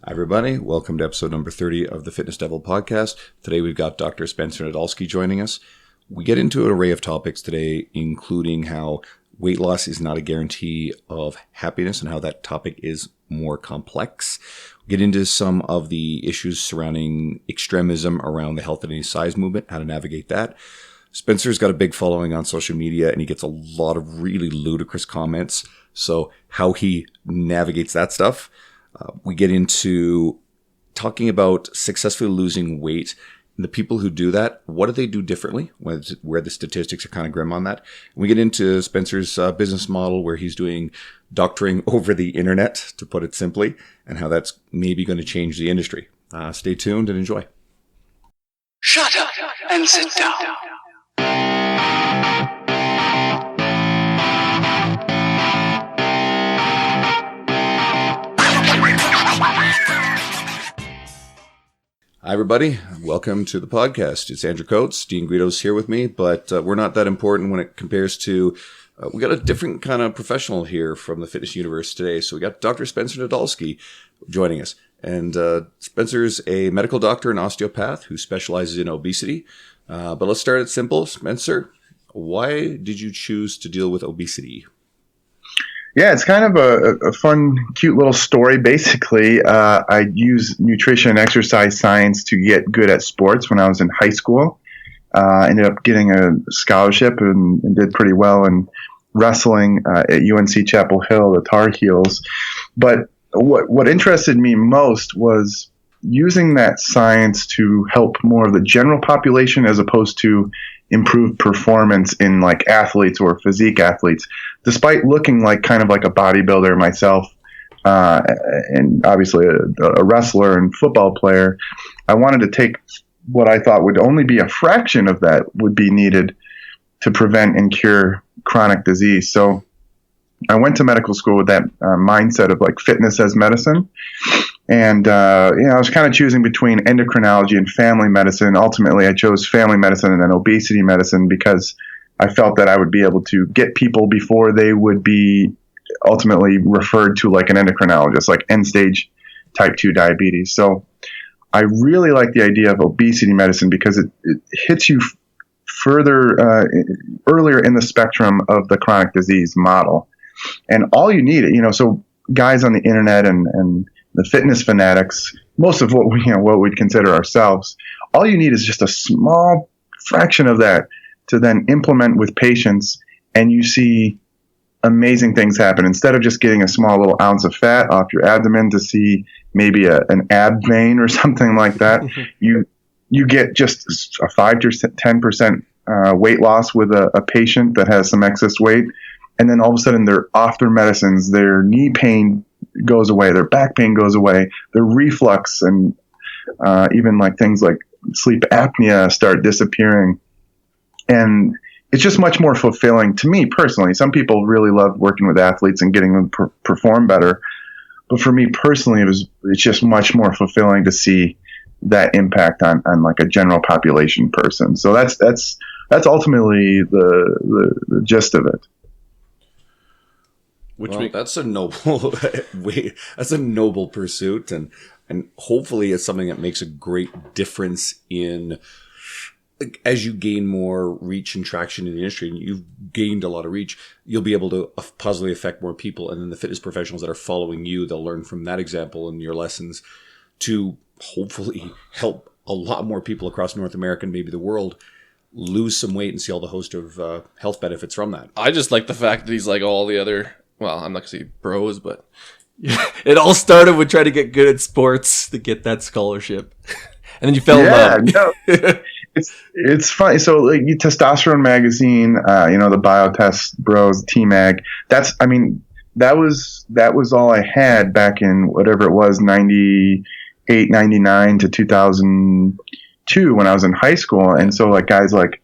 Hi, everybody. Welcome to episode number 30 of the Fitness Devil podcast. Today, we've got Dr. Spencer Nadolsky joining us. We get into an array of topics today, including how weight loss is not a guarantee of happiness and how that topic is more complex. We get into some of the issues surrounding extremism around the health at any size movement, how to navigate that. Spencer's got a big following on social media, and he gets a lot of really ludicrous comments. So how he navigates that stuff. We get into talking about successfully losing weight. And the people who do that, what do they do differently? Where the statistics are kind of grim on that. And we get into Spencer's business model where he's doing doctoring over the internet, to put it simply, and how that's maybe going to change the industry. Stay tuned and enjoy. Shut up and sit down. Hi, everybody. Welcome to the podcast. It's Andrew Coates. Dean Guido's here with me, but we're not that important when it compares to, we got a different kind of professional here from the fitness universe today. So we got Dr. Spencer Nadolsky joining us. And Spencer's a medical doctor and osteopath who specializes in obesity. But let's start it simple. Spencer, why did you choose to deal with obesity? Yeah, it's kind of a fun, cute little story. Basically, I used nutrition and exercise science to get good at sports when I was in high school. Ended up getting a scholarship and did pretty well in wrestling at UNC Chapel Hill, the Tar Heels. But what interested me most was using that science to help more of the general population as opposed to improve performance in like athletes or physique athletes. Despite looking like kind of like a bodybuilder myself, and obviously a wrestler and football player, I wanted to take what I thought would only be a fraction of that would be needed to prevent and cure chronic disease. So I went to medical school with that mindset of like fitness as medicine. And, I was kind of choosing between endocrinology and family medicine. Ultimately, I chose family medicine and then obesity medicine because I felt that I would be able to get people before they would be ultimately referred to like an endocrinologist, like end-stage type 2 diabetes. So I really like the idea of obesity medicine because it hits you further, earlier in the spectrum of the chronic disease model. And all you need, so guys on the internet and the fitness fanatics, most of what we'd consider ourselves, all you need is just a small fraction of that to then implement with patients, and you see amazing things happen. Instead of just getting a small little ounce of fat off your abdomen to see maybe an ab vein or something like that, you get just a 5 to 10% weight loss with a patient that has some excess weight, and then all of a sudden they're off their medicines, their knee pain goes away, their back pain goes away, their reflux and even like things like sleep apnea start disappearing. And it's just much more fulfilling to me personally. Some people really love working with athletes and getting them to perform better. But for me personally, it's just much more fulfilling to see that impact on like a general population person. So that's ultimately the gist of it. That's a noble that's a noble pursuit, and hopefully it's something that makes a great difference in, as you gain more reach and traction in the industry, and you've gained a lot of reach, you'll be able to positively affect more people. And then the fitness professionals that are following you, they'll learn from that example and your lessons to hopefully help a lot more people across North America and maybe the world lose some weight and see all the host of health benefits from that. I just like the fact that he's like all the other, well, I'm not going to say bros, but it all started with trying to get good at sports to get that scholarship. And then you fell in love. No. It's funny. So like Testosterone Magazine, the Biotest Bros, T-Mag, that was all I had back in whatever it was, 98, 99 to 2002 when I was in high school. And so like guys like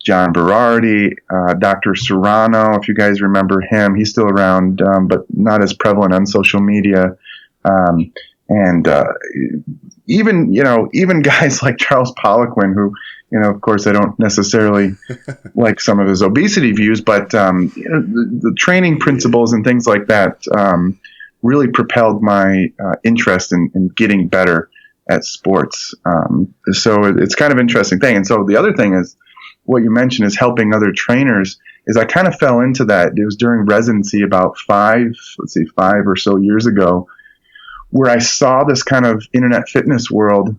John Berardi, Dr. Serrano, if you guys remember him, he's still around, but not as prevalent on social media. And even guys like Charles Poliquin, who, of course, I don't necessarily like some of his obesity views, but the training principles and things like that really propelled my interest in getting better at sports. So it's kind of an interesting thing. And so the other thing is what you mentioned is helping other trainers. Is I kind of fell into that. It was during residency about 5 or so years ago, where I saw this kind of internet fitness world,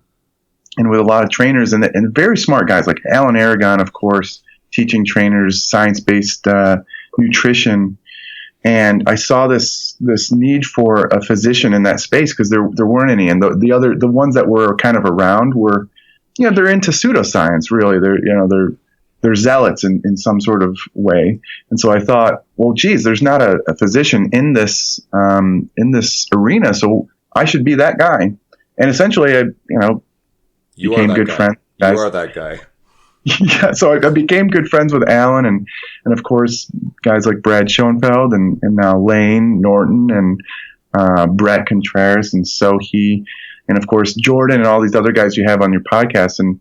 and with a lot of trainers and very smart guys like Alan Aragon, of course, teaching trainers science-based nutrition. And I saw this need for a physician in that space because there weren't any, and the ones that were kind of around were, they're into pseudoscience really. They're zealots in some sort of way. And so I thought, well, geez, there's not a physician in this arena, so I should be that guy. And essentially, I became good friends. You are that guy. Yeah, so I became good friends with Alan and of course guys like Brad Schoenfeld and now Lane Norton and Brett Contreras and Sohi and of course Jordan and all these other guys you have on your podcast. And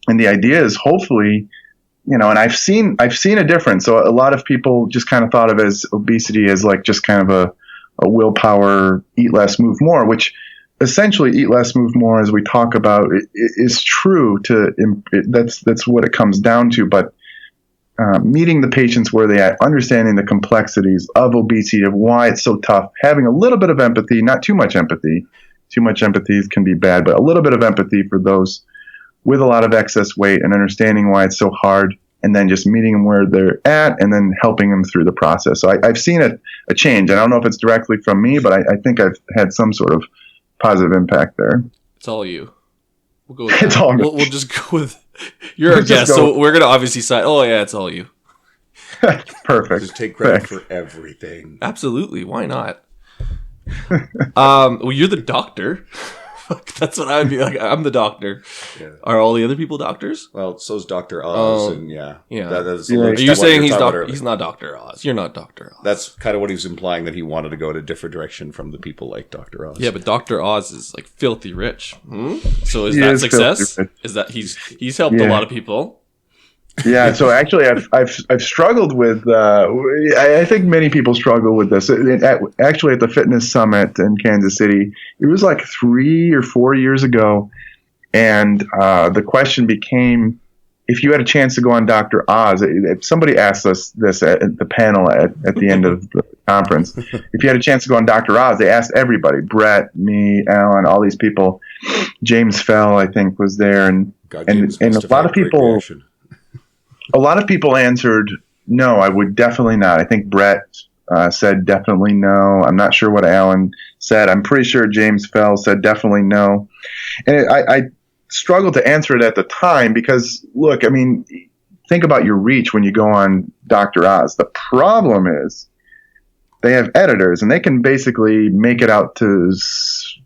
the idea is hopefully, and I've seen a difference. So a lot of people just kind of thought of as obesity as like just kind of a willpower, eat less, move more, which essentially eat less, move more, as we talk about, is true. That's what it comes down to. But meeting the patients where they are, understanding the complexities of obesity, of why it's so tough, having a little bit of empathy, not too much empathy. Too much empathy can be bad, but a little bit of empathy for those with a lot of excess weight and understanding why it's so hard, and then just meeting them where they're at and then helping them through the process. So I've seen a change. And I don't know if it's directly from me, but I think I've had some sort of positive impact there. It's all you. We'll go with It's all me. We'll just go with you're our guest, so we're gonna obviously side. Oh yeah, it's all you. Perfect. Just take credit for everything. Absolutely, why not? Well, you're the doctor. That's what I would be like. I'm the doctor. Yeah. Are all the other people doctors? Well, so's Dr. Oz, and yeah. Are Are you saying he's not Dr. Oz? You're not Dr. Oz. That's kind of what he was implying, that he wanted to go in a different direction from the people like Dr. Oz. Yeah, but Dr. Oz is like filthy rich. So is He that is success? filthy rich. Is that he's helped a lot of people? Yeah, so actually, I've struggled with. I think many people struggle with this. Actually, at the fitness summit in Kansas City, it was like 3 or 4 years ago, and the question became, if you had a chance to go on Dr. Oz. If somebody asked us this at the panel at the end of the conference, if you had a chance to go on Dr. Oz, they asked everybody: Brett, me, Alan, all these people. James Fell, I think, was there, and a lot of people. A lot of people answered, no, I would definitely not. I think Brett said definitely no. I'm not sure what Alan said. I'm pretty sure James Fell said definitely no. And I struggled to answer it at the time because, look, I mean, think about your reach when you go on Dr. Oz. The problem is they have editors, and they can basically make it out to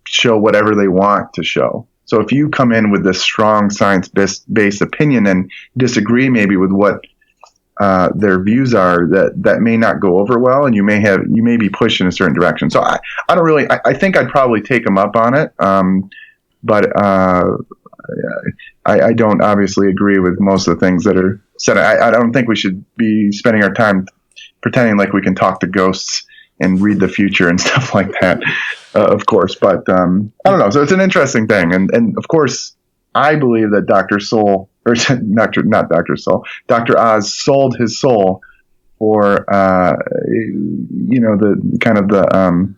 show whatever they want to show. So if you come in with this strong science-based opinion and disagree maybe with what their views are, that may not go over well, and you may be pushed in a certain direction. So I don't really. I think I'd probably take them up on it, but I don't obviously agree with most of the things that are said. I don't think we should be spending our time pretending like we can talk to ghosts and read the future and stuff like that, of course. But I don't know. So it's an interesting thing. And of course, I believe that Dr. Oz sold his soul for, the kind of the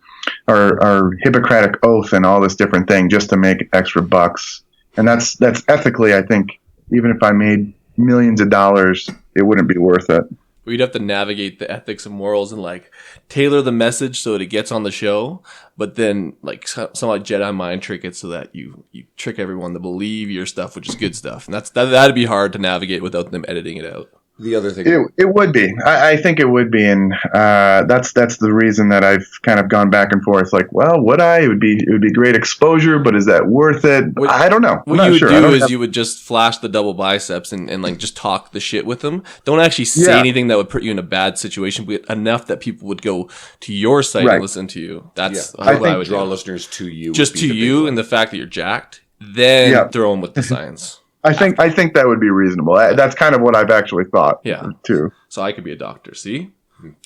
our Hippocratic oath and all this different thing just to make extra bucks. And that's ethically, I think, even if I made millions of dollars, it wouldn't be worth it. We'd have to navigate the ethics and morals and like tailor the message so that it gets on the show, but then like some like Jedi mind trick it so that you trick everyone to believe your stuff, which is good stuff. And that'd be hard to navigate without them editing it out. The other thing, it would be. I think it would be, and that's the reason that I've kind of gone back and forth. Like, well, would I? It would be great exposure, but is that worth it? I don't know. What you would do is you would just flash the double biceps and like just talk the shit with them. Don't actually say anything that would put you in a bad situation, but enough that people would go to your site and listen to you. That's what I would draw listeners to you, just to you, and the fact that you're jacked. Then throw them with the science. I think that would be reasonable. That's kind of what I've actually thought. Yeah. Too. So I could be a doctor. See.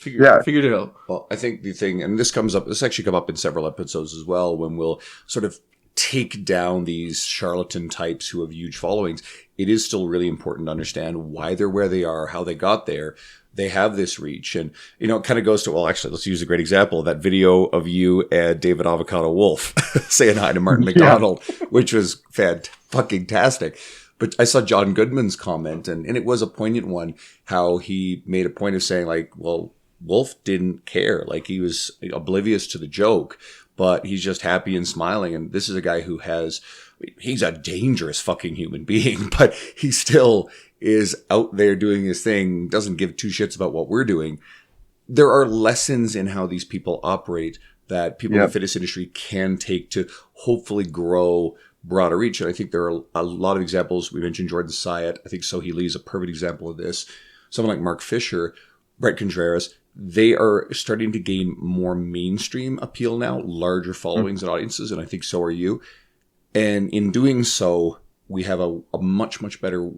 Figured it out. Well, I think the thing, and this actually come up in several episodes as well, when we'll sort of take down these charlatan types who have huge followings. It is still really important to understand why they're where they are, how they got there. They have this reach. And, you know, it kind of goes to, well, actually, let's use a great example. That video of you and David Avocado Wolf saying hi to Martin McDonald, which was fucking-tastic. But I saw John Goodman's comment, and it was a poignant one, how he made a point of saying, like, well, Wolf didn't care. Like, he was oblivious to the joke, but he's just happy and smiling. And this is a guy who he's a dangerous fucking human being, but he still is out there doing his thing, doesn't give two shits about what we're doing. There are lessons in how these people operate that people in the fitness industry can take to hopefully grow broader reach. And I think there are a lot of examples. We mentioned Jordan Syatt. I think Sohee Lee is a perfect example of this. Someone like Mark Fisher, Brett Contreras, they are starting to gain more mainstream appeal now, larger followings and audiences, and I think so are you. And in doing so, we have a much, much better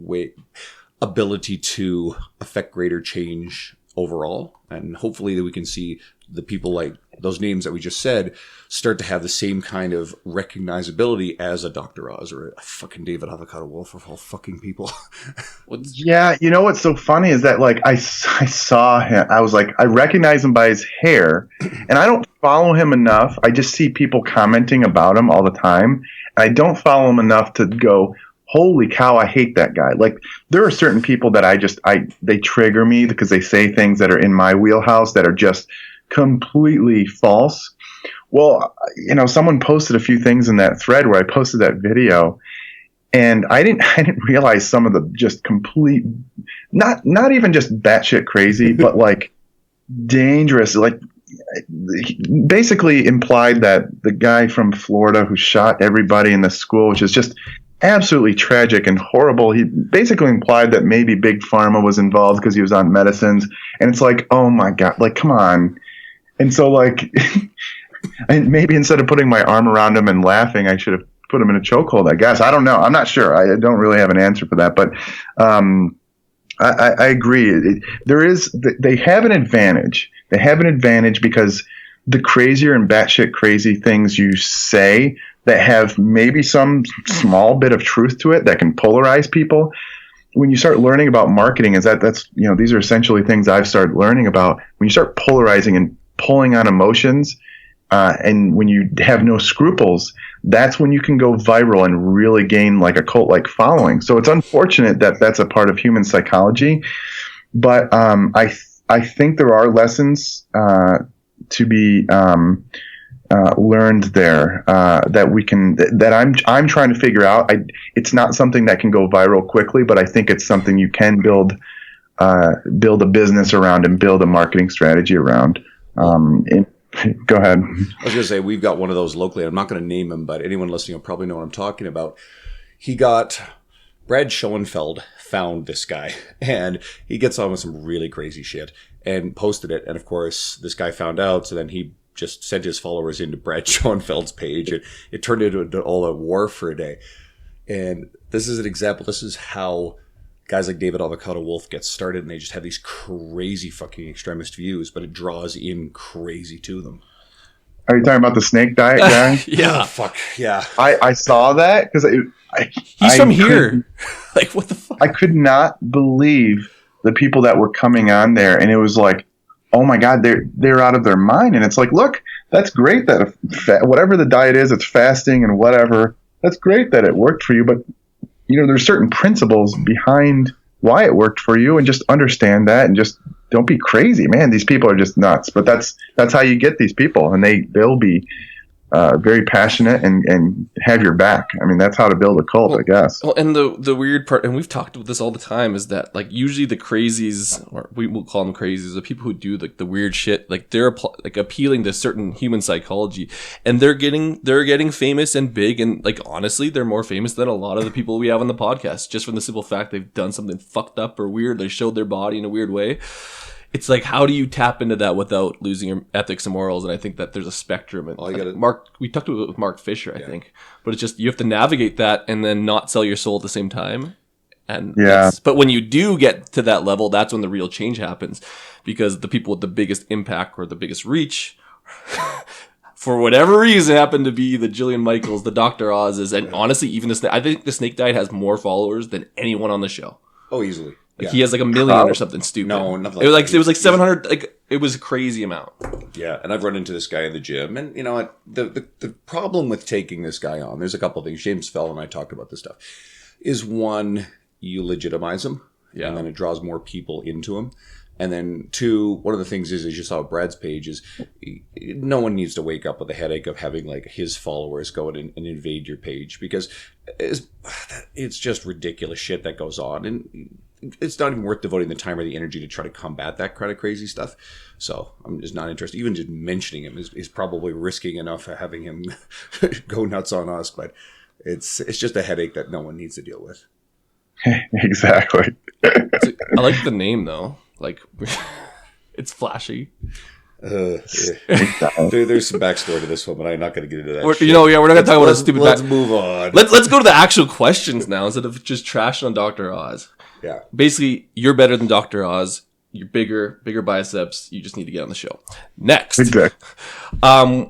ability to affect greater change overall. And hopefully that we can see the people like those names that we just said start to have the same kind of recognizability as a Dr. Oz or a fucking David Avocado Wolf of all fucking people. Yeah, you know what's so funny is that, like, I saw him. I was like, I recognize him by his hair, and I don't follow him enough. I just see people commenting about him all the time. And I don't follow him enough to go, holy cow, I hate that guy. Like, there are certain people that they trigger me because they say things that are in my wheelhouse that are just completely false. Well, you know, someone posted a few things in that thread where I posted that video, and I didn't realize some of the just complete, not even just batshit crazy, but like dangerous, like basically implied that the guy from Florida who shot everybody in the school, which is just absolutely tragic and horrible. He basically implied that maybe Big Pharma was involved because he was on medicines. And it's like, oh my God, like, come on. And so, like, and maybe instead of putting my arm around him and laughing, I should have put him in a chokehold, I guess. I don't know. I'm not sure. I don't really have an answer for that. But I agree. They have an advantage. They have an advantage because the crazier and batshit crazy things you say that have maybe some small bit of truth to it that can polarize people. When you start learning about marketing, that's you know, these are essentially things I've started learning about. When you start polarizing and pulling on emotions, and when you have no scruples, that's when you can go viral and really gain like a cult-like following. So it's unfortunate that that's a part of human psychology, but I think there are lessons to be learned there that I'm trying to figure out. It's not something that can go viral quickly, but I think it's something you can build a business around and build a marketing strategy around. Go ahead. I was going to say, we've got one of those locally. I'm not going to name him, but anyone listening will probably know what I'm talking about. Brad Schoenfeld found this guy, and he gets on with some really crazy shit and posted it. And of course, this guy found out, so then he just sent his followers into Brad Schoenfeld's page, and it turned into all a war for a day. And this is an example. This is how guys like David Avocado Wolf get started, and they just have these crazy fucking extremist views, but it draws in crazy to them. Are you talking about the snake diet guy? Yeah. Oh, fuck. Yeah. I saw that because he's from here. Like, what the fuck? I could not believe the people that were coming on there, and it was like, oh my God, they're out of their mind. And it's like, look, that's great that whatever the diet is, it's fasting and whatever. That's great that it worked for you, but you know, there's certain principles behind why it worked for you, and just understand that, and just don't be crazy, man. These people are just nuts. But that's how you get these people, and they'll be very passionate and have your back. I mean, that's how to build a cult, I guess. Well, and the weird part, and we've talked about this all the time, is that like usually the crazies, or we will call them crazies, the people who do like the weird shit, like they're like appealing to certain human psychology, and they're getting famous and big, and like honestly, they're more famous than a lot of the people we have on the podcast, just from the simple fact they've done something fucked up or weird. They showed their body in a weird way. It's like, how do you tap into that without losing your ethics and morals? And I think that there's a spectrum. And we talked about it with Mark Fisher, I think. But it's just, you have to navigate that and then not sell your soul at the same time. And Yeah. but when you do get to that level, that's when the real change happens, because the people with the biggest impact or the biggest reach, for whatever reason, happen to be the Jillian Michaels, the Dr. Oz's, and honestly, even I think the Snake Diet has more followers than anyone on the show. Oh, easily. Like he has like 1 million or something stupid. No, nothing it was like like that. it was like 700. Like it was a crazy amount. Yeah, and I've run into this guy in the gym, and you know what? The problem with taking this guy on, there's a couple of things. James Fell and I talked about this stuff. Is one, you legitimize him, and then it draws more people into him. And then two, one of the things is, as you saw Brad's page, is no one needs to wake up with a headache of having like his followers go in and invade your page, because it's just ridiculous shit that goes on, and it's not even worth devoting the time or the energy to try to combat that kind of crazy stuff. So I'm just not interested. Even just mentioning him is probably risking enough of having him go nuts on us, but it's just a headache that no one needs to deal with. Exactly. I like the name though. Like, it's flashy. There's some backstory to this one, but I'm not going to get into that. We're not going to talk about a stupid. Let's move on. Let's go to the actual questions now instead of just trashing on Dr. Oz. Yeah. Basically, you're better than Dr. Oz. You're bigger biceps. You just need to get on the show. Next. Exactly.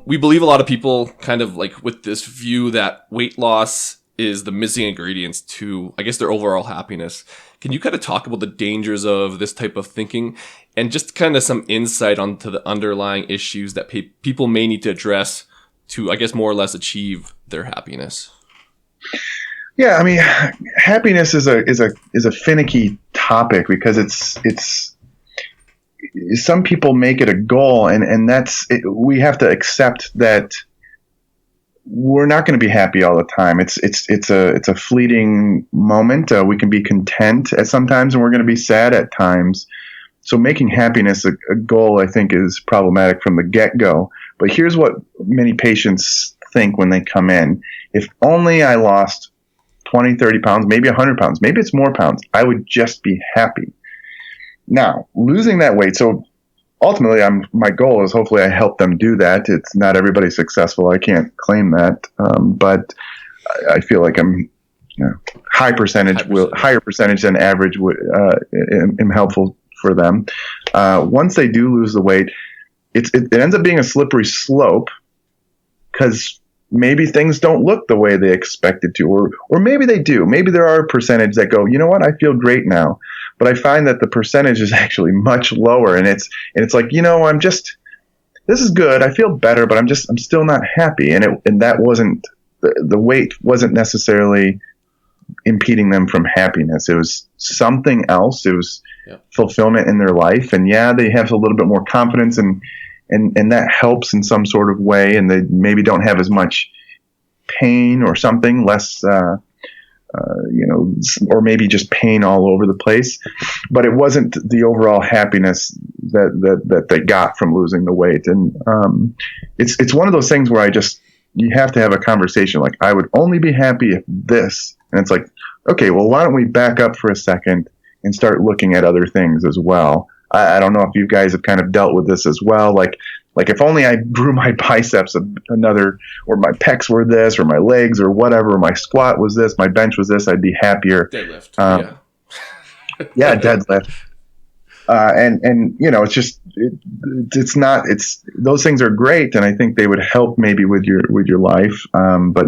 We believe a lot of people kind of like with this view that weight loss is the missing ingredients to, I guess, their overall happiness. Can you kind of talk about the dangers of this type of thinking and just kind of some insight onto the underlying issues that people may need to address to, I guess, more or less achieve their happiness? Yeah, I mean, happiness is a finicky topic because it's some people make it a goal, and that's it, we have to accept that we're not going to be happy all the time. It's a fleeting moment. We can be content at sometimes, and we're going to be sad at times. So making happiness a goal, I think, is problematic from the get-go. But here's what many patients think when they come in. If only I lost 20, 30 pounds, maybe 100 pounds, maybe it's more pounds, I would just be happy. Now, losing that weight, so ultimately, my goal is hopefully I help them do that. It's not everybody successful. I can't claim that, but I feel like I'm higher percentage than average am helpful for them. Once they do lose the weight, it ends up being a slippery slope because maybe things don't look the way they expected to, or maybe they do. Maybe there are a percentage that go, you know what, I feel great now. But I find that the percentage is actually much lower, and it's like, this is good. I feel better, but I'm still not happy. And that wasn't the weight wasn't necessarily impeding them from happiness. It was something else. It was fulfillment in their life, and they have a little bit more confidence, and that helps in some sort of way, and they maybe don't have as much pain or something, less. Or maybe just pain all over the place, but it wasn't the overall happiness that they got from losing the weight. And it's one of those things where you have to have a conversation. Like, I would only be happy if this, and it's like, okay, well, why don't we back up for a second and start looking at other things as well? I don't know if you guys have kind of dealt with this as well. Like if only I grew my biceps another, or my pecs were this, or my legs, or whatever, or my squat was this, my bench was this, I'd be happier. Deadlift. Deadlift. It's those things are great, and I think they would help maybe with your life. But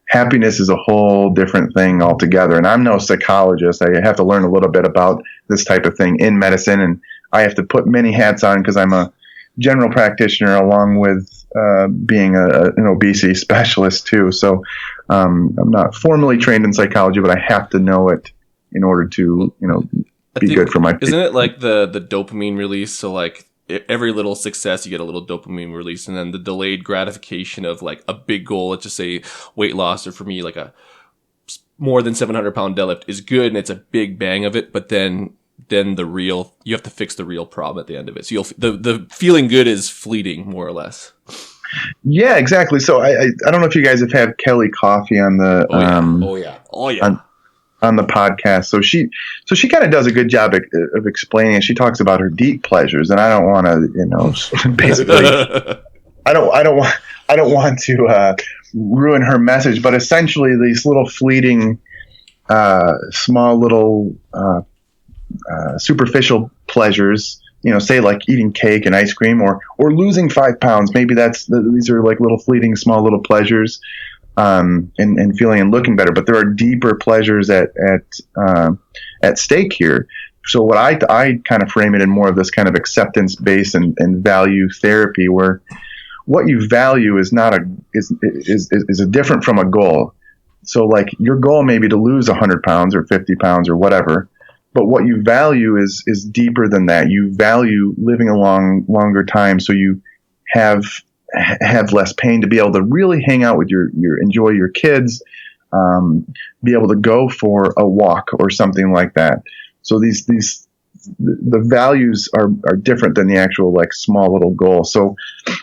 happiness is a whole different thing altogether. And I'm no psychologist. I have to learn a little bit about this type of thing in medicine, and I have to put many hats on because I'm a general practitioner along with being an obesity specialist too. So I'm not formally trained in psychology, but I have to know it in order to be good for my people. Isn't it like the dopamine release? So like every little success, you get a little dopamine release, and then the delayed gratification of like a big goal, let's just say weight loss, or for me like a more than 700-pound deadlift is good, and it's a big bang of it, but then you have to fix the real problem at the end of it. So the feeling good is fleeting, more or less. Yeah, exactly. So I don't know if you guys have had Kelly Coffey on the on the podcast. So she kind of does a good job of explaining it. She talks about her deep pleasures, and I don't want to basically I don't want to ruin her message, but essentially these little fleeting small little superficial pleasures, say like eating cake and ice cream, or losing 5 pounds. Maybe these are like little fleeting, small little pleasures, and feeling and looking better. But there are deeper pleasures at stake here. So what I kind of frame it in more of this kind of acceptance based and value therapy, where what you value is a different from a goal. So like your goal may be to lose 100 pounds or 50 pounds or whatever, but what you value is deeper than that. You value living a longer time, so you have less pain, to be able to really hang out with enjoy your kids, be able to go for a walk or something like that. So the values are different than the actual like small little goal. So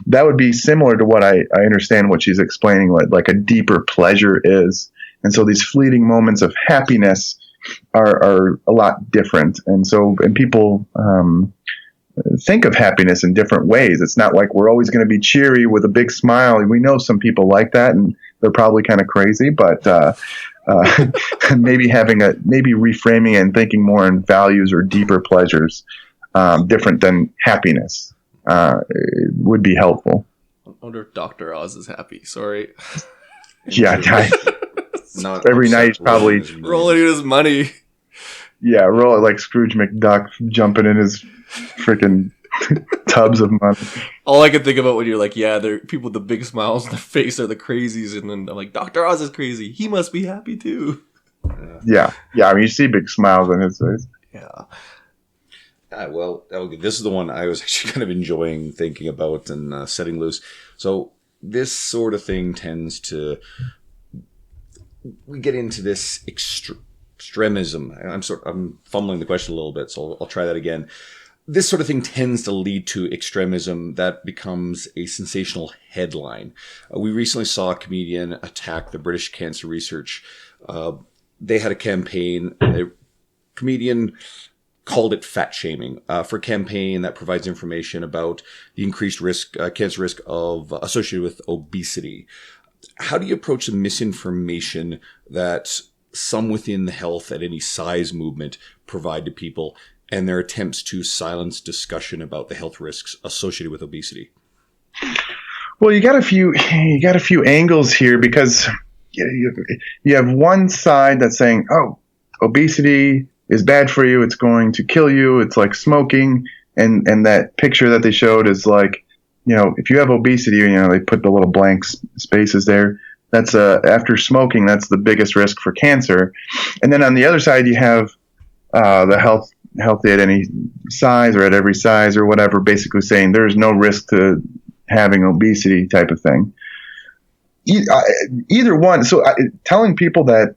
that would be similar to what I understand what she's explaining, like a deeper pleasure is. And so these fleeting moments of happiness are a lot different. And people think of happiness in different ways. It's not like we're always going to be cheery with a big smile. We know some people like that, and they're probably kind of crazy, but maybe reframing it and thinking more in values or deeper pleasures, different than happiness, would be helpful. I wonder if Dr. Oz is happy. Sorry. Yeah, every night he's probably rolling in his money. Yeah, roll it like Scrooge McDuck jumping in his freaking tubs of money. All I can think about when you're like, yeah, they're people with the big smiles on their face are the crazies, and then I'm like, Dr. Oz is crazy. He must be happy too. Yeah. I mean, you see big smiles on his face. Yeah. Well, this is the one I was actually kind of enjoying thinking about and setting loose. So this sort of thing we get into this extremism. I'm fumbling the question a little bit, so I'll try that again. This sort of thing tends to lead to extremism that becomes a sensational headline. We recently saw a comedian attack the British cancer research. They had a campaign. A comedian called it fat shaming for a campaign that provides information about the increased risk, cancer risk associated with obesity. How do you approach the misinformation that some within the health at any size movement provide to people, and their attempts to silence discussion about the health risks associated with obesity? Well, you got a few angles here, because you have one side that's saying, "Oh, obesity is bad for you. It's going to kill you. It's like smoking." And that picture that they showed is like, if you have obesity, they put the little blank spaces there. That's after smoking, that's the biggest risk for cancer. And then on the other side, you have the healthy at any size or at every size or whatever, basically saying there's no risk to having obesity type of thing. Either one. So telling people that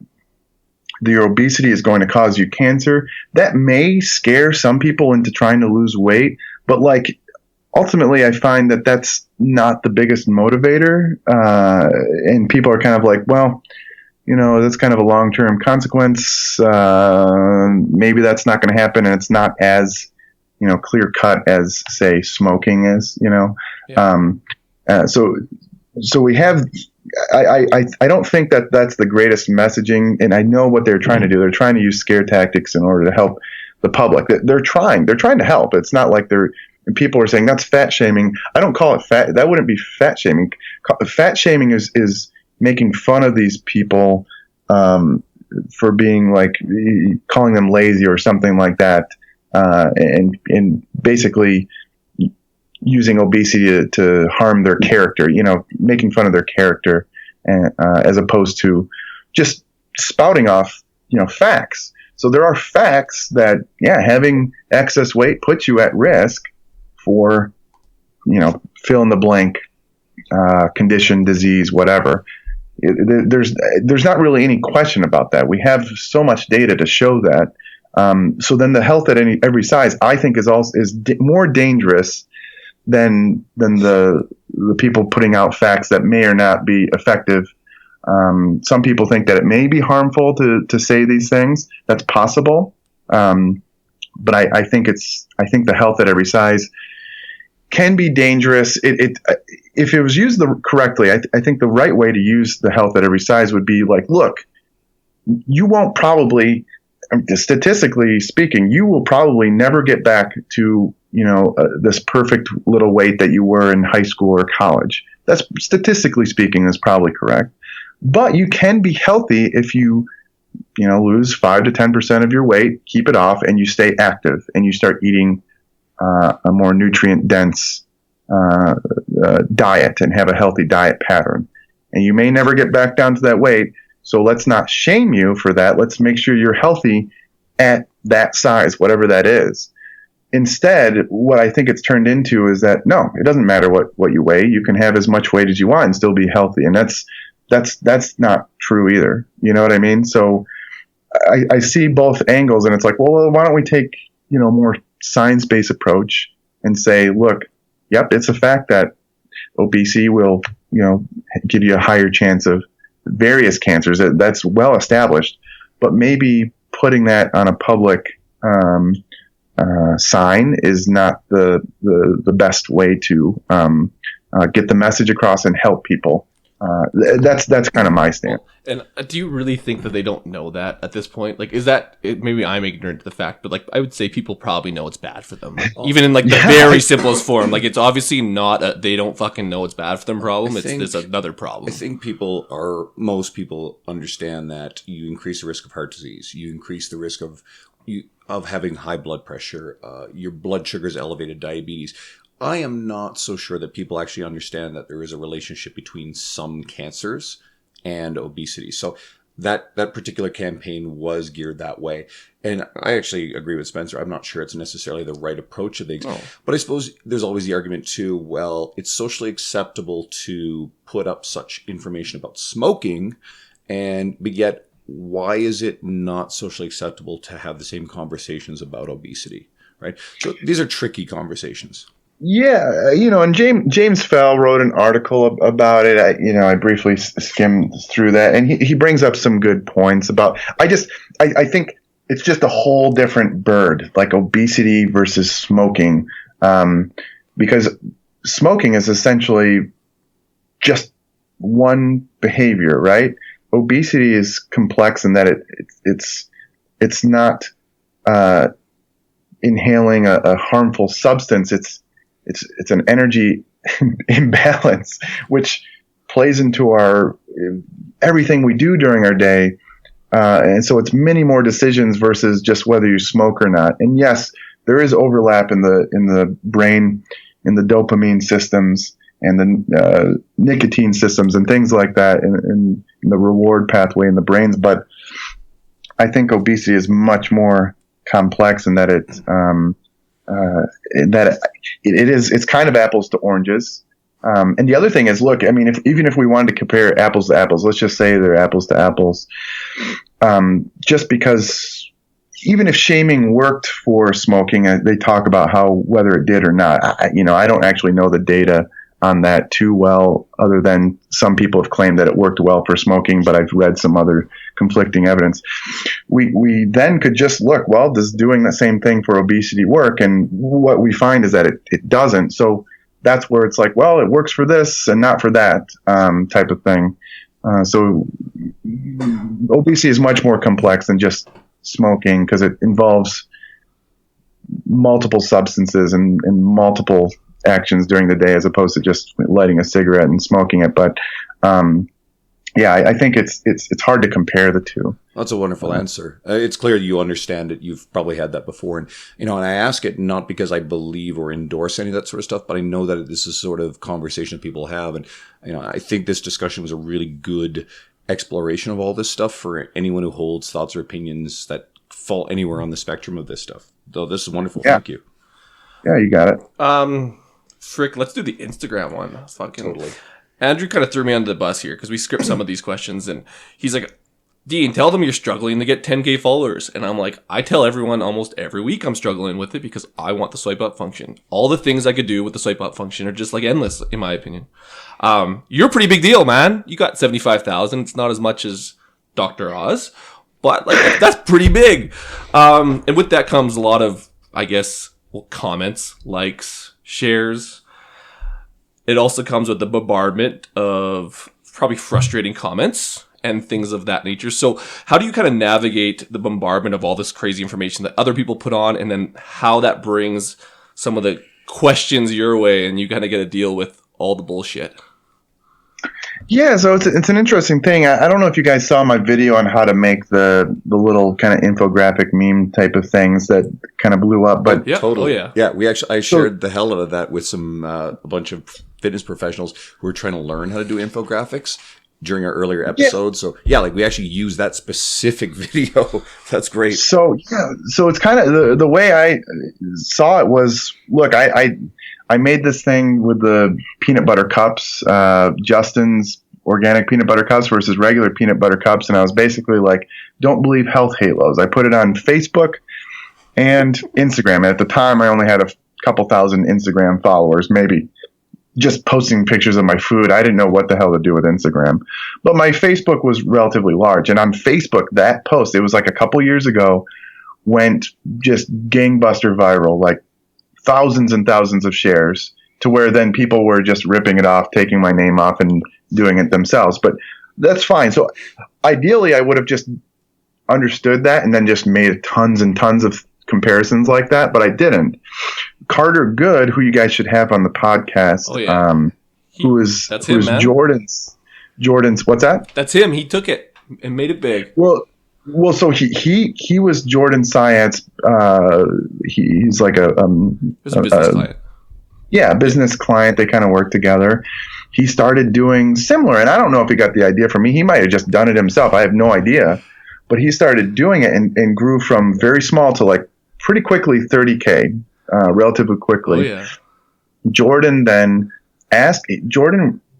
your obesity is going to cause you cancer, that may scare some people into trying to lose weight, but like ultimately I find that that's not the biggest motivator. And people are kind of like, well, that's kind of a long-term consequence. Maybe that's not going to happen, and it's not as, clear cut as, say, smoking is, Yeah. So we have, I don't think that that's the greatest messaging, and I know what they're trying to do. They're trying to use scare tactics in order to help the public. They're trying to help. It's not like people are saying that's fat shaming. I don't call it fat. That wouldn't be fat shaming. Fat shaming is making fun of these people for being like, calling them lazy or something like that, and basically using obesity to harm their character, making fun of their character, as opposed to just spouting off, facts. So there are facts that, having excess weight puts you at risk for, fill in the blank, condition, disease, whatever. There's not really any question about that. We have so much data to show that. So then the health at every size, I think, is more dangerous than the people putting out facts that may or not be effective. Some people think that it may be harmful to say these things. That's possible. But I think the health at every size can be dangerous. If it was used correctly, I think the right way to use the health at every size would be like, look, you won't probably, statistically speaking, you will probably never get back to, this perfect little weight that you were in high school or college. That's statistically speaking is probably correct. But you can be healthy if you, lose 5 to 10% of your weight, keep it off, and you stay active and you start eating a more nutrient dense diet and have a healthy diet pattern. And you may never get back down to that weight. So let's not shame you for that. Let's make sure you're healthy at that size, whatever that is. Instead, what I think it's turned into is that, no, it doesn't matter what you weigh. You can have as much weight as you want and still be healthy. And that's not true either. You know what I mean? So I see both angles, and it's like, well, why don't we take, more science-based approach and say, look, yep, it's a fact that obesity will, give you a higher chance of various cancers. That's well established, but maybe putting that on a public sign is not the best way to get the message across and help people. That's kind of my stance. And do you really think that they don't know that at this point? Like, is that maybe I'm ignorant to the fact, but like I would say people probably know it's bad for them, even in like the very simplest form. Like, it's obviously not they don't fucking know it's bad for them problem. It's another problem. I think most people understand that you increase the risk of heart disease, you increase the risk of having high blood pressure, your blood sugar is elevated, diabetes. I am not so sure that people actually understand that there is a relationship between some cancers and obesity. So that particular campaign was geared that way. And I actually agree with Spencer. I'm not sure it's necessarily the right approach to things. Oh. But I suppose there's always the argument too, well, it's socially acceptable to put up such information about smoking, but yet why is it not socially acceptable to have the same conversations about obesity, right? So these are tricky conversations. Yeah, and James Fell wrote an article about it. I briefly skimmed through that, and he brings up some good points about. I think it's just a whole different bird, like obesity versus smoking, because smoking is essentially just one behavior, right? Obesity is complex in that it's not inhaling a harmful substance. It's an energy imbalance, which plays into our everything we do during our day. And so it's many more decisions versus just whether you smoke or not. And yes, there is overlap in the brain, in the dopamine systems and the nicotine systems and things like that in the reward pathway in the brains. But I think obesity is much more complex in that it's kind of apples to oranges. And the other thing is, look, I mean, even if we wanted to compare apples to apples, let's just say they're apples to apples. Just because even if shaming worked for smoking, they talk about whether it did or not. I don't actually know the data on that too well, other than some people have claimed that it worked well for smoking, but I've read some other conflicting evidence. We then could just look, well, does doing the same thing for obesity work? And what we find is that it doesn't. So that's where it's like, well, it works for this and not for that type of thing. So obesity is much more complex than just smoking because it involves multiple substances and multiple actions during the day as opposed to just lighting a cigarette and smoking it. But I think it's hard to compare the two. That's a wonderful answer. It's clear you understand it. You've probably had that before. And I ask it not because I believe or endorse any of that sort of stuff, but I know that this is sort of conversation people have. And, I think this discussion was a really good exploration of all this stuff for anyone who holds thoughts or opinions that fall anywhere on the spectrum of this stuff. Though this is wonderful. Yeah. Thank you. Yeah, you got it. Frick, let's do the Instagram one. Totally. Andrew kind of threw me under the bus here because we script some of these questions, and he's like, Dean, tell them you're struggling to get 10K followers. And I'm like, I tell everyone almost every week I'm struggling with it because I want the swipe up function. All the things I could do with the swipe up function are just like endless, in my opinion. You're a pretty big deal, man. You got 75,000. It's not as much as Dr. Oz, but like that's pretty big. And with that comes a lot of, I guess, comments, likes, shares. It also comes with the bombardment of probably frustrating comments and things of that nature. So how do you kind of navigate the bombardment of all this crazy information that other people put on, and then how that brings some of the questions your way and you kind of get to deal with all the bullshit? Yeah, so it's an interesting thing. I don't know if you guys saw my video on how to make the little kind of infographic meme type of things that kind of blew up. But Yeah. Totally. Oh, yeah. Yeah, I shared the hell out of that with some a bunch of fitness professionals who were trying to learn how to do infographics during our earlier episodes. So yeah, like we actually use that specific video. That's great. So it's kind of the way I saw it was, look, I made this thing with the peanut butter cups, Justin's organic peanut butter cups versus regular peanut butter cups. And I was basically like, don't believe health halos. I put it on Facebook and Instagram. And at the time, I only had a couple thousand Instagram followers, maybe, just posting pictures of my food. I didn't know what the hell to do with Instagram. But my Facebook was relatively large. And on Facebook, that post, it was like a couple years ago, went just gangbuster viral, like thousands and thousands of shares, to where then people were just ripping it off, taking my name off and doing it themselves. But that's fine. So ideally, I would have just understood that and then just made tons and tons of comparisons like that, but I didn't. Carter Good, who you guys should have on the podcast, who is Jordan's, what's that? That's him. He took it and made it big. Well, so he was Jordan Science. He's like a business client. Yeah, a business client. They kind of work together. He started doing similar, and I don't know if he got the idea from me. He might have just done it himself. I have no idea. But he started doing it and grew from very small to like pretty quickly 30K, relatively quickly. Oh, yeah. Jordan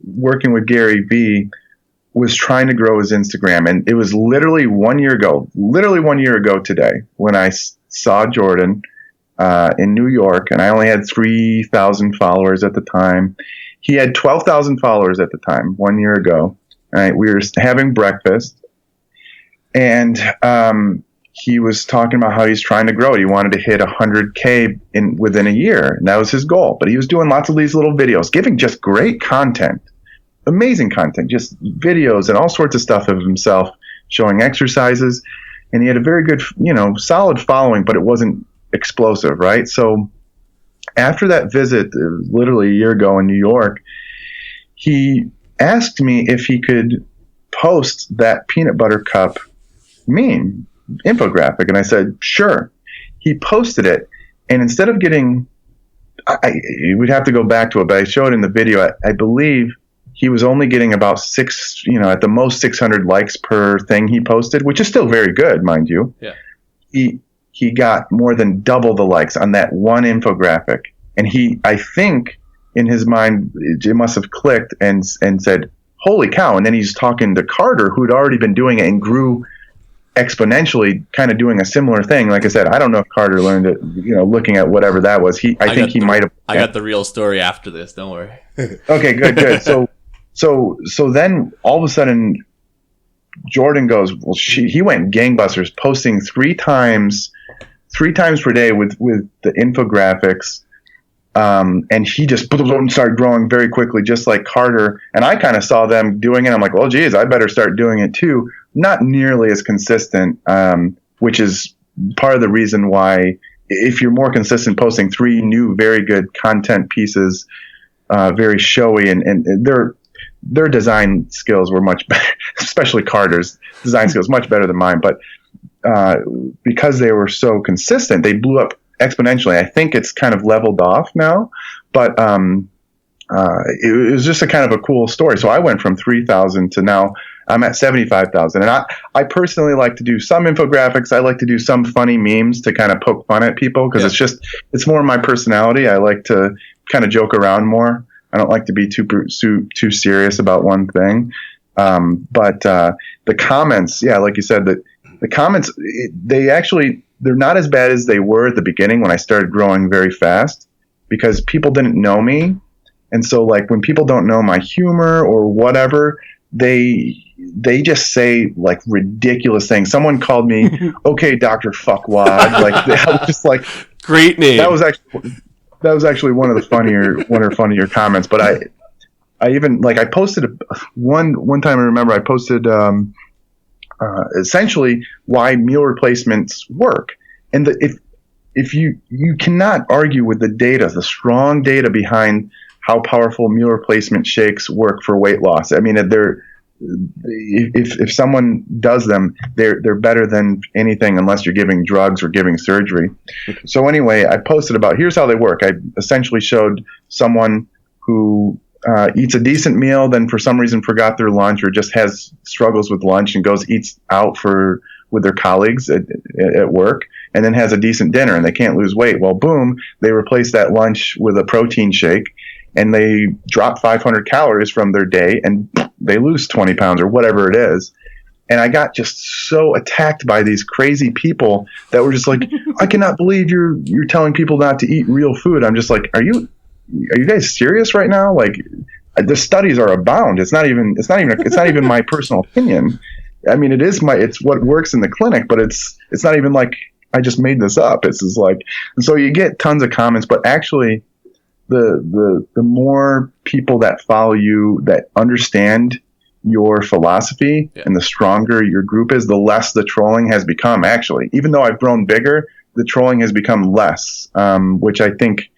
working with Gary Vee, was trying to grow his Instagram. And it was literally 1 year ago today when I saw Jordan in New York, and I only had 3,000 followers at the time. He had 12,000 followers at the time, 1 year ago. We were having breakfast, and he was talking about how he's trying to grow it. He wanted to hit 100K within a year, and that was his goal. But he was doing lots of these little videos, giving just great content. Amazing content, just videos and all sorts of stuff of himself showing exercises. And he had a very good, solid following, but it wasn't explosive, right? So after that visit, literally a year ago in New York, he asked me if he could post that peanut butter cup meme infographic. And I said, sure. He posted it. And instead of getting, we'd have to go back to it, but I showed in the video, I believe he was only getting about at the most 600 likes per thing he posted, which is still very good, mind you. Yeah. He got more than double the likes on that one infographic. And I think in his mind, it must have clicked and said, holy cow. And then he's talking to Carter, who'd already been doing it and grew exponentially, kind of doing a similar thing. Like I said, I don't know if Carter learned it, looking at whatever that was. I think he might have. I got the real story after this. Don't worry. Okay, good. So then all of a sudden, Jordan goes, well, he went gangbusters, posting three times per day with the infographics. And he just started growing very quickly, just like Carter. And I kind of saw them doing it. I'm like, well, geez, I better start doing it too. Not nearly as consistent, which is part of the reason why, if you're more consistent, posting 3 new, very good content pieces, very showy, and their design skills were much better, especially Carter's design skills, much better than mine. But because they were so consistent, they blew up exponentially. I think it's kind of leveled off now, but it was just a kind of a cool story. So I went from 3,000 to now I'm at 75,000. And I personally like to do some infographics. I like to do some funny memes to kind of poke fun at people, because it's more my personality. I like to kind of joke around more. I don't like to be too serious about one thing. But the comments, like you said, the comments, they're not as bad as they were at the beginning when I started growing very fast, because people didn't know me. And so, like, when people don't know my humor or whatever, they just say like ridiculous things. Someone called me, okay, Dr. Fuckwad. Like, I was just like, great name. That was actually one of the funnier comments. But I even I posted one time. I remember I posted essentially why meal replacements work, and if you cannot argue with the data, the strong data behind how powerful meal replacement shakes work for weight loss. I mean, if someone does them, they're better than anything unless you're giving drugs or giving surgery. So anyway, I posted about here's how they work. I essentially showed someone who eats a decent meal, then for some reason forgot their lunch or just has struggles with lunch and eats out with their colleagues at work, and then has a decent dinner and they can't lose weight. Well, boom, they replace that lunch with a protein shake and they drop 500 calories from their day and they lose 20 pounds or whatever it is. And I got just so attacked by these crazy people that were just like, I cannot believe you're telling people not to eat real food. I'm just like, are you guys serious right now? Like, the studies are abound. It's not even my personal opinion. I mean, it's what works in the clinic, but it's not even like I just made this up. It's just like, and so you get tons of comments, but actually the more people that follow you that understand your philosophy, and the stronger your group is, the less the trolling has become. Actually, even though I've grown bigger, the trolling has become less, which I think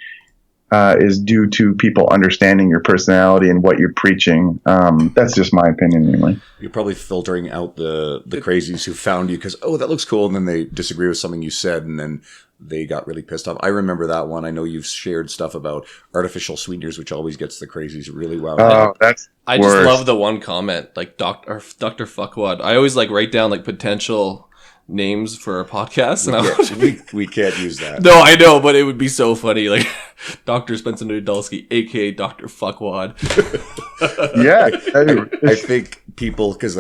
is due to people understanding your personality and what you're preaching. That's just my opinion, anyway. You're probably filtering out the crazies who found you because, oh, that looks cool, and then they disagree with something you said, and then they got really pissed off. I remember that one. I know you've shared stuff about artificial sweeteners, which always gets the crazies really well. Oh, that's I worse. just love the one comment, like Dr. Fuckwad. I always write down potential names for our podcast, and we can't use that. No, I know, but it would be so funny, like Dr. Spencer Nadolsky, aka Dr. Fuckwad. Yeah, I think people, because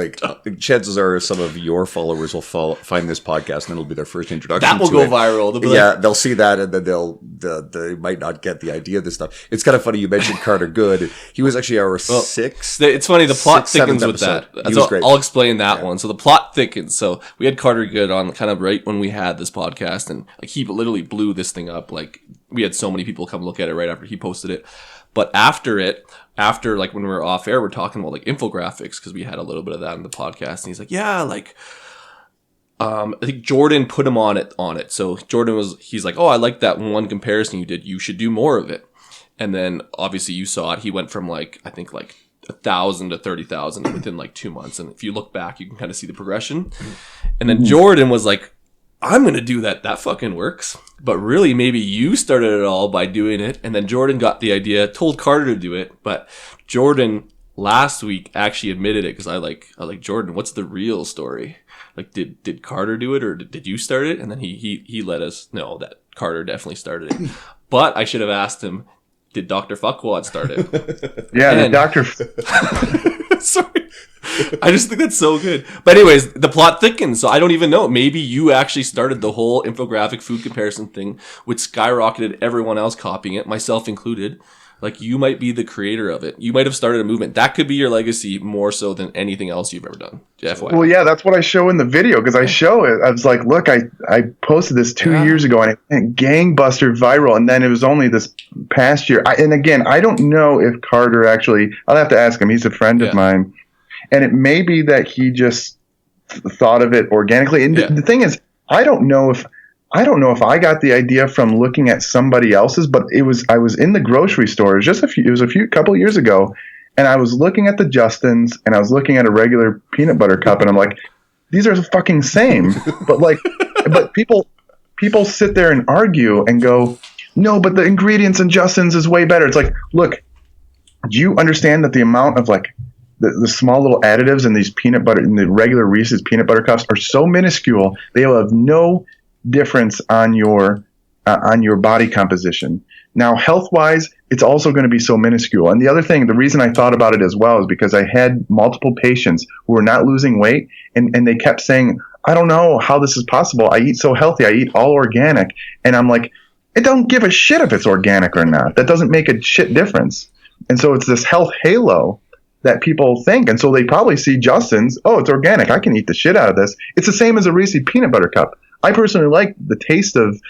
chances are some of your followers will find this podcast, and it'll be their first introduction. That will go viral. They'll be they'll see that, and then they might not get the idea of this stuff. It's kind of funny you mentioned Carter Good. He was actually our sixth. It's funny, the plot thickens with episode. that. He was great. I'll explain that one. So the plot thickens. So we had Carter Good on kind of right when we had this podcast, and he literally blew this thing up. We had so many people come look at it right after he posted it. But after when we were off air, we're talking about infographics, because we had a little bit of that in the podcast, and he's like, yeah, I think Jordan put him on it. So he's like, oh, I like that one comparison you did. You should do more of it. And then obviously you saw it. He went from I think 1,000 to 30,000 within 2 months. And if you look back, you can kind of see the progression. And then Jordan was like, I'm going to do that. That fucking works. But really, maybe you started it all by doing it. And then Jordan got the idea, told Carter to do it. But Jordan last week actually admitted it, because I like, Jordan, what's the real story? Did Carter do it, or did you start it? And then he let us know that Carter definitely started it. But I should have asked him, did Dr. Fuckwad start it? Yeah, the doctor. Sorry. I just think that's so good. But anyways, the plot thickens, so I don't even know. Maybe you actually started the whole infographic food comparison thing, which skyrocketed everyone else copying it, myself included. You might be the creator of it. You might have started a movement. That could be your legacy more so than anything else you've ever done. FYI. Well, yeah, that's what I show in the video, because I show it. I was like, look, I posted this 2 years ago, and it went gangbuster viral, and then it was only this past year. And again, I don't know if Carter actually, I'll have to ask him. He's a friend of mine. And it may be that he just thought of it organically. And the thing is, I don't know if I got the idea from looking at somebody else's, but I was in the grocery store. It was a couple of years ago, and I was looking at the Justins, and I was looking at a regular peanut butter cup, and I'm like, these are the fucking same. But but people sit there and argue and go, no, but the ingredients in Justin's is way better. It's like, look, do you understand that the amount of the small little additives in these peanut butter, in the regular Reese's peanut butter cups, are so minuscule, they will have no difference on your body composition. Now, health-wise, it's also going to be so minuscule. And the other thing, the reason I thought about it as well, is because I had multiple patients who were not losing weight, and they kept saying, I don't know how this is possible. I eat so healthy. I eat all organic. And I'm like, I don't give a shit if it's organic or not. That doesn't make a shit difference. And so it's this health halo that people think. And so they probably see Justin's, oh, it's organic. I can eat the shit out of this. It's the same as a Reese's peanut butter cup. I personally like the taste of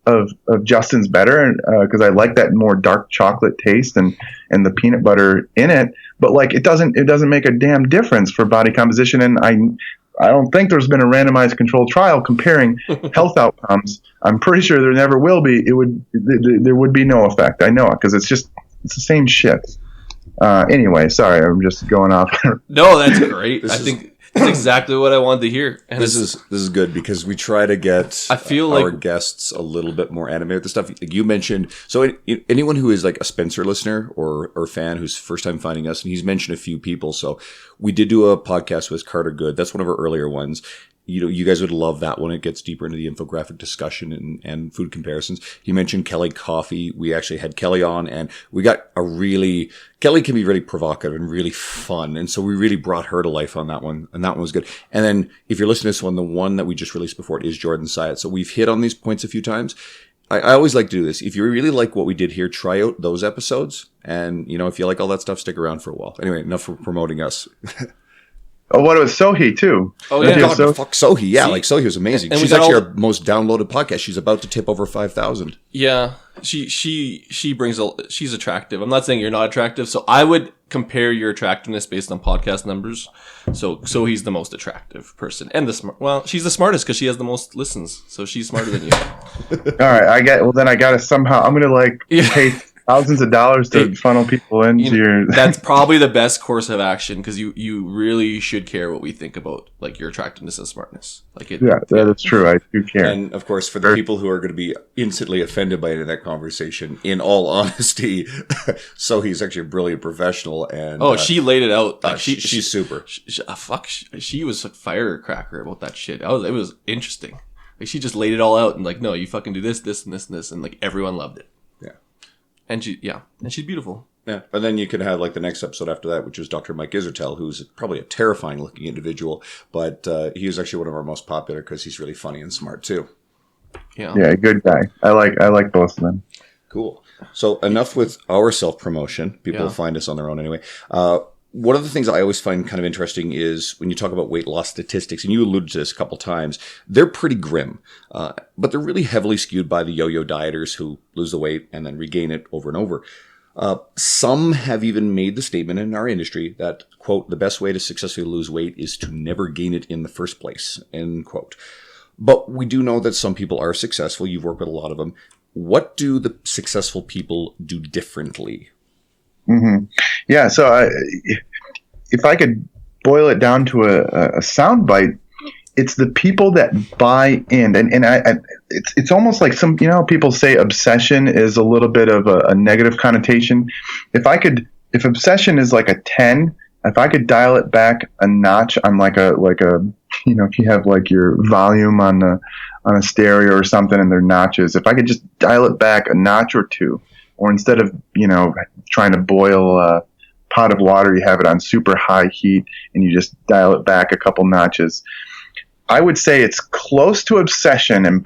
of Justin's better because I like that more dark chocolate taste and the peanut butter in it. But like it doesn't make a damn difference for body composition. And I don't think there's been a randomized controlled trial comparing health outcomes. I'm pretty sure there never will be. There would be no effect. I know it because it's the same shit. Anyway, sorry, I'm just going off. No, that's great. I think that's exactly what I wanted to hear. And this is good because we try to get I feel our like guests a little bit more animated with the stuff. Like you mentioned, so anyone who is like a Spencer listener or fan who's first time finding us, and he's mentioned a few people. So we did do a podcast with Carter Good. That's one of our earlier ones. You guys would love that one. It gets deeper into the infographic discussion and food comparisons. He mentioned Kelly Coffee. We actually had Kelly on, and we got Kelly can be really provocative and really fun. And so we really brought her to life on that one. And that one was good. And then if you're listening to this one, the one that we just released before it is Jordan Syatt. So we've hit on these points a few times. I always like to do this. If you really like what we did here, try out those episodes. And, if you like all that stuff, stick around for a while. Anyway, enough for promoting us. Oh, what about Sohi too? Oh yeah, God, fuck Sohi. Yeah, Sohi was amazing. And She's actually our most downloaded podcast. She's about to tip over 5,000. Yeah, she brings she's attractive. I'm not saying you're not attractive. So I would compare your attractiveness based on podcast numbers. So he's the most attractive person and the smart. Well, she's the smartest because she has the most listens. So she's smarter than you. All right, I gotta somehow. I'm gonna pay thousands of dollars to funnel people into your. That's probably the best course of action because you really should care what we think about like your attractiveness and smartness. That's true. I do care. And of course, for the people who are going to be instantly offended by any of that conversation, in all honesty, so he's actually a brilliant professional. And she laid it out. She's super. She was a firecracker about that shit. It was interesting. Like she just laid it all out and like, no, you fucking do this, this, and this, and this, and like everyone loved it. And she's beautiful. Yeah, and then you can have like the next episode after that, which was Dr. Mike Isertel, who's probably a terrifying looking individual, but he was actually one of our most popular because he's really funny and smart too. Yeah, good guy. I like both of them. Cool. So enough with our self promotion. People will find us on their own anyway. One of the things I always find kind of interesting is when you talk about weight loss statistics, and you alluded to this a couple times, they're pretty grim, but they're really heavily skewed by the yo-yo dieters who lose the weight and then regain it over and over. Some have even made the statement in our industry that, quote, the best way to successfully lose weight is to never gain it in the first place, end quote. But we do know that some people are successful. You've worked with a lot of them. What do the successful people do differently? Mm-hmm. Yeah, so if I could boil it down to a soundbite, it's the people that buy in, and it's almost like some people say obsession is a little bit of a negative connotation. If obsession is like a 10, if I could dial it back a notch on like a if you have like your volume on a stereo or something and they're notches, if I could just dial it back a notch or two. Or instead of, trying to boil a pot of water, you have it on super high heat and you just dial it back a couple notches. I would say it's close to obsession, and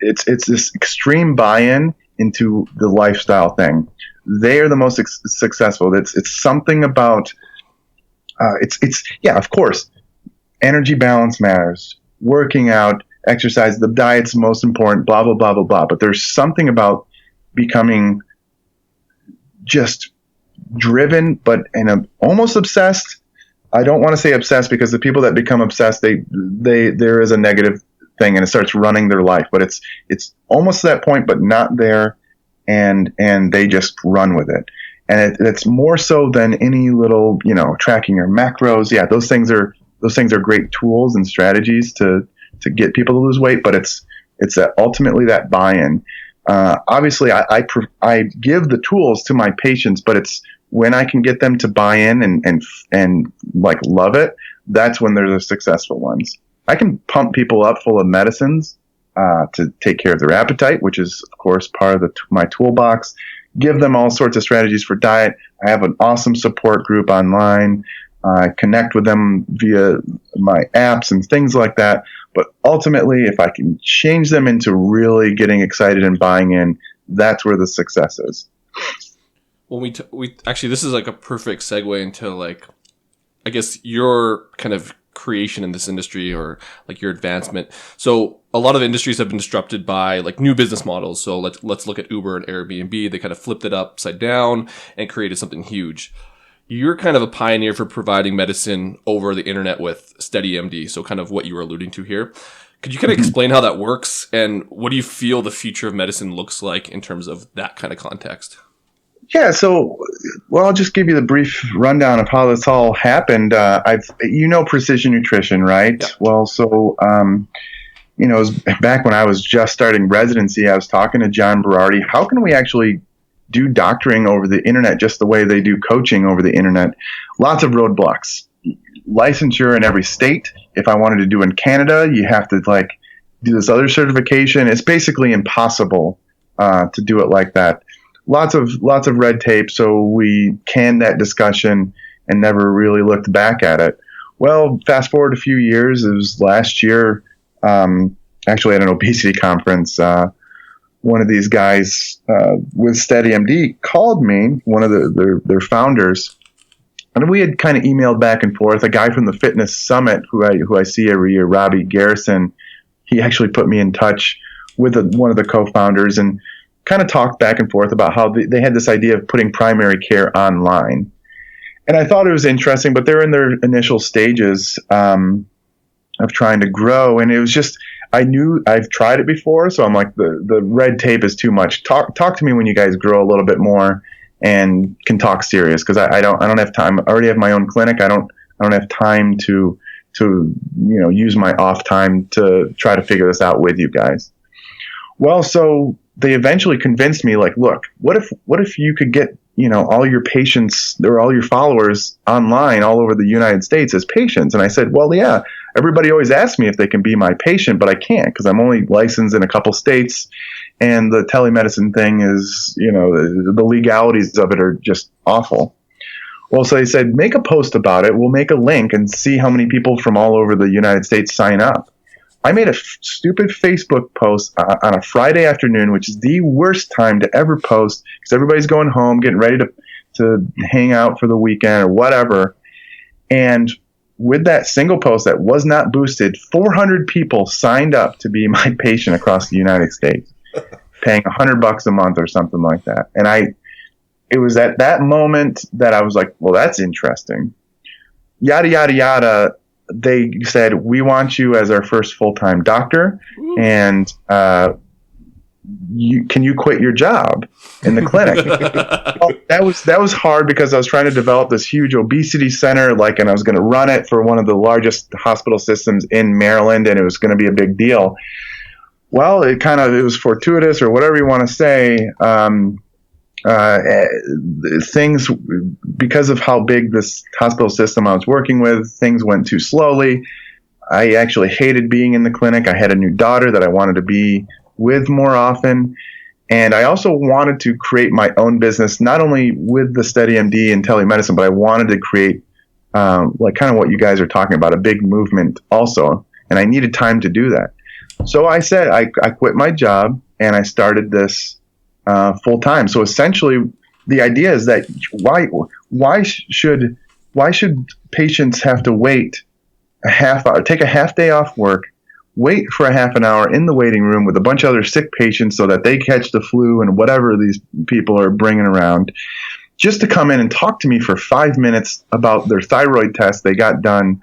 it's this extreme buy-in into the lifestyle thing. They are the most successful. It's something about of course, energy balance matters, working out, exercise, the diet's most important, blah, blah, blah, blah, blah. But there's something about becoming just driven, but almost obsessed. I don't want to say obsessed because the people that become obsessed, there is a negative thing and it starts running their life, but it's almost to that point, but not there. And they just run with it. And it's more so than any little, tracking your macros. Yeah, those things are great tools and strategies to get people to lose weight, but it's ultimately that buy-in. Obviously, I give the tools to my patients, but it's when I can get them to buy in and like love it, that's when they're the successful ones. I can pump people up full of medicines to take care of their appetite, which is, of course, part of my toolbox. Give them all sorts of strategies for diet. I have an awesome support group online. I connect with them via my apps and things like that. But ultimately, if I can change them into really getting excited and buying in, that's where the success is. Well, we actually, this is like a perfect segue into like, I guess your kind of creation in this industry or like your advancement. So a lot of industries have been disrupted by like new business models. So let's look at Uber and Airbnb. They kind of flipped it upside down and created something huge. You're kind of a pioneer for providing medicine over the internet with SteadyMD. So kind of what you were alluding to here. Could you kind of explain how that works and what do you feel the future of medicine looks like in terms of that kind of context? Yeah, so, I'll just give you the brief rundown of how this all happened. Precision nutrition, right? Yeah. Well, so, it was back when I was just starting residency, I was talking to John Berardi. How can we actually do doctoring over the internet just the way they do coaching over the internet? Lots of roadblocks. Licensure in every state. If I wanted to do in Canada, you have to do this other certification. It's basically impossible to do it like that. Lots of red tape. So we canned that discussion and never really looked back at it. Well, fast forward a few years. It was last year, actually at an obesity conference. One of these guys with SteadyMD called me, one of their founders, and we had kind of emailed back and forth. A guy from the Fitness Summit, who I see every year, Robbie Garrison, he actually put me in touch with one of the co-founders and kind of talked back and forth about how they had this idea of putting primary care online. And I thought it was interesting, but they're in their initial stages of trying to grow. And it was just, I knew I've tried it before, so I'm like, the red tape is too much. Talk to me when you guys grow a little bit more and can talk serious, because I don't have time. I already have my own clinic. I don't have time to use my off time to try to figure this out with you guys. Well, so they eventually convinced me, like, look, what if you could get all your patients or all your followers online all over the United States as patients? And I said, well, yeah, everybody always asks me if they can be my patient, but I can't because I'm only licensed in a couple states. And the telemedicine thing is, the legalities of it are just awful. Well, so they said, make a post about it. We'll make a link and see how many people from all over the United States sign up. I made a stupid Facebook post on a Friday afternoon, which is the worst time to ever post because everybody's going home, getting ready to hang out for the weekend or whatever. And with that single post that was not boosted, 400 people signed up to be my patient across the United States, paying $100 a month or something like that. And it was at that moment that I was like, well, that's interesting. Yada, yada, yada. They said, we want you as our first full-time doctor, and can you quit your job in the clinic? Well, that was hard because I was trying to develop this huge obesity center, and I was going to run it for one of the largest hospital systems in Maryland, and it was going to be a big deal. Well, it was fortuitous or whatever you want to say. Things, because of how big this hospital system I was working with, things went too slowly. I actually hated being in the clinic. I had a new daughter that I wanted to be with more often. And I also wanted to create my own business, not only with the SteadyMD and telemedicine, but I wanted to create kind of what you guys are talking about, a big movement also. And I needed time to do that. So I said, I quit my job and I started this full time. So essentially, the idea is that why should patients have to wait a half hour, take a half day off work, wait for a half an hour in the waiting room with a bunch of other sick patients so that they catch the flu and whatever these people are bringing around, just to come in and talk to me for 5 minutes about their thyroid test they got done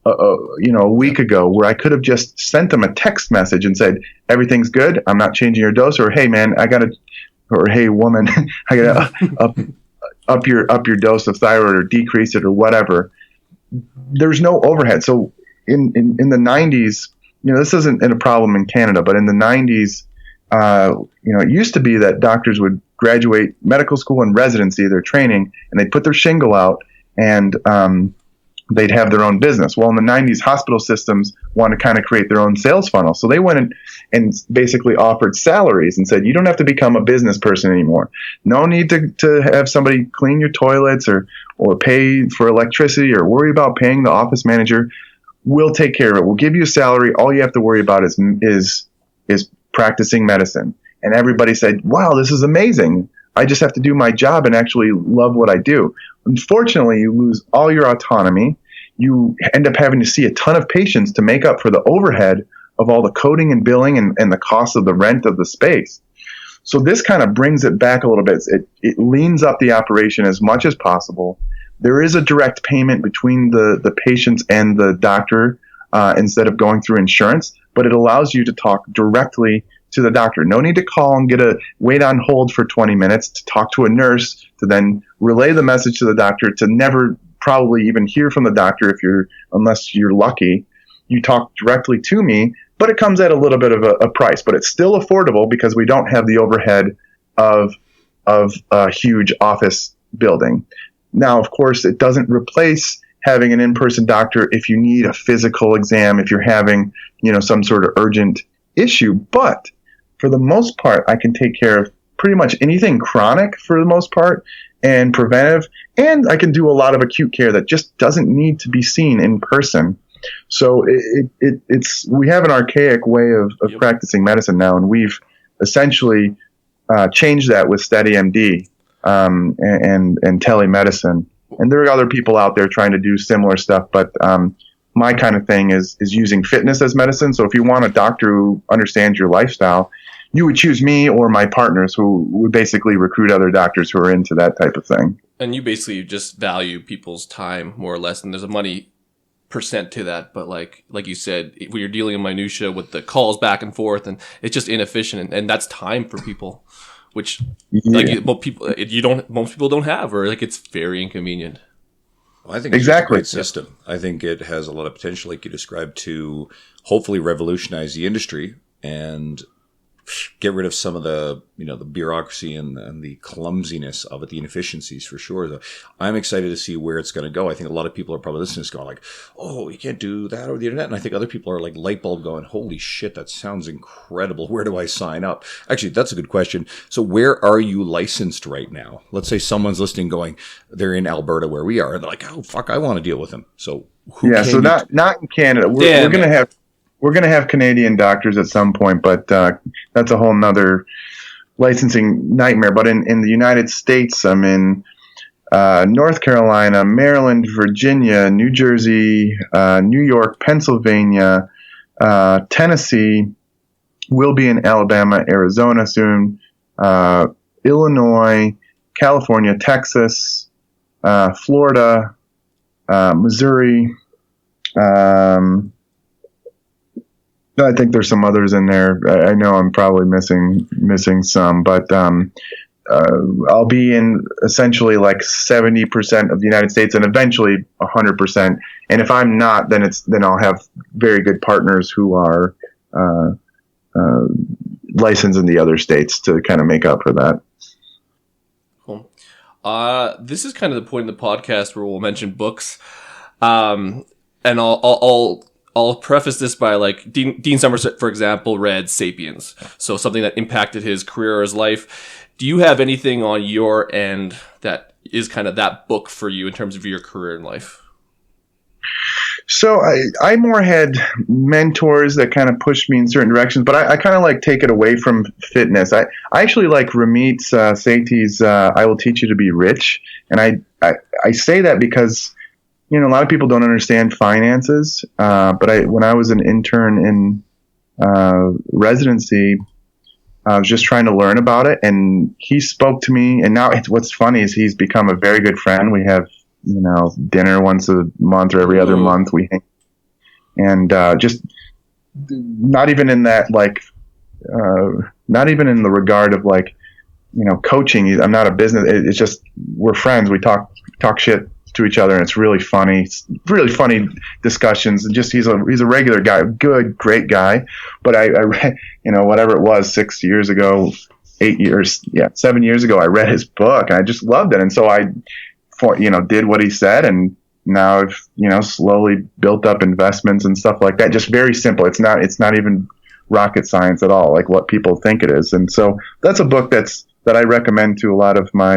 a week ago, where I could have just sent them a text message and said, everything's good, I'm not changing your dose, or hey man, or hey woman, I gotta up your dose of thyroid or decrease it or whatever. There's no overhead. So in the 90s, this isn't a problem in Canada, but in the 90s, it used to be that doctors would graduate medical school and residency, their training, and they'd put their shingle out and they'd have their own business. Well, in the 90s, hospital systems wanted to kind of create their own sales funnel. So they went in and basically offered salaries and said, you don't have to become a business person anymore. No need to have somebody clean your toilets or pay for electricity or worry about paying the office manager. We'll take care of it. We'll give you a salary. All you have to worry about is practicing medicine. And everybody said, wow, this is amazing. I just have to do my job and actually love what I do. Unfortunately, you lose all your autonomy. you end up having to see a ton of patients to make up for the overhead of all the coding and billing and the cost of the rent of the space. So this kind of brings it back a little bit. It leans up the operation as much as possible. There is a direct payment between the patients and the doctor instead of going through insurance, but it allows you to talk directly to the doctor. No need to call and wait on hold for 20 minutes to talk to a nurse to then relay the message to the doctor, to never probably even hear from the doctor unless you're lucky. You talk directly to me, but it comes at a little bit of a price, but it's still affordable because we don't have the overhead of a huge office building. Now, of course, it doesn't replace having an in-person doctor if you need a physical exam, if you're having, some sort of urgent issue. But for the most part, I can take care of pretty much anything chronic for the most part and preventive. And I can do a lot of acute care that just doesn't need to be seen in person. So we have an archaic way of practicing medicine now, and we've essentially changed that with SteadyMD and telemedicine. And there are other people out there trying to do similar stuff, but my kind of thing is using fitness as medicine. So if you want a doctor who understands your lifestyle, you would choose me or my partners, who would basically recruit other doctors who are into that type of thing. And you basically just value people's time more or less, and there's a money percent to that, but like you said, when you're dealing in minutia with the calls back and forth, and it's just inefficient, and that's time for people, which most people don't have, or like it's very inconvenient. Well, I think it's a great system. I think it has a lot of potential, like you described, to hopefully revolutionize the industry and get rid of some of the, the bureaucracy and the clumsiness of it, the inefficiencies for sure. Though I'm excited to see where it's going to go. I think a lot of people are probably listening to this going like, oh, you can't do that over the internet. And I think other people are like light bulb going, holy shit, that sounds incredible. Where do I sign up? Actually, that's a good question. So where are you licensed right now? Let's say someone's listening going, they're in Alberta where we are. And they're like, oh, fuck, I want to deal with them. So not in Canada. We're going to have We're going to have Canadian doctors at some point, but that's a whole nother licensing nightmare. But in the United States, I'm in North Carolina, Maryland, Virginia, New Jersey, New York, Pennsylvania, Tennessee. We'll be in Alabama, Arizona soon, Illinois, California, Texas, Florida, Missouri. I think there's some others in there. I know I'm probably missing some, but I'll be in essentially like 70% of the United States and eventually 100%. And if I'm not, then I'll have very good partners who are licensed in the other states to kind of make up for that. Cool. This is kind of the point in the podcast where we'll mention books. And I'll preface this by like Dean Somerset, for example, read *Sapiens*, so something that impacted his career or his life. Do you have anything on your end that is kind of that book for you in terms of your career and life? So I more had mentors that kind of pushed me in certain directions, but I kind of like take it away from fitness. I actually like Ramit Sethi's "I Will Teach You to Be Rich," and I say that because a lot of people don't understand finances, but when I was an intern in residency, I was just trying to learn about it, and he spoke to me. And now what's funny is he's become a very good friend. We have dinner once a month or every other month. We hang, and just not even in that not even in the regard of coaching. I'm not a business. It's just we're friends. We talk shit to each other, and it's really funny. It's really funny discussions, and just he's a regular guy, great guy. But I read, whatever it was, 6 years ago, 7 years ago, I read his book, and I just loved it. And so I, did what he said, and now I've slowly built up investments and stuff like that. Just very simple. It's not even rocket science at all, like what people think it is. And so that's a book that I recommend to a lot of my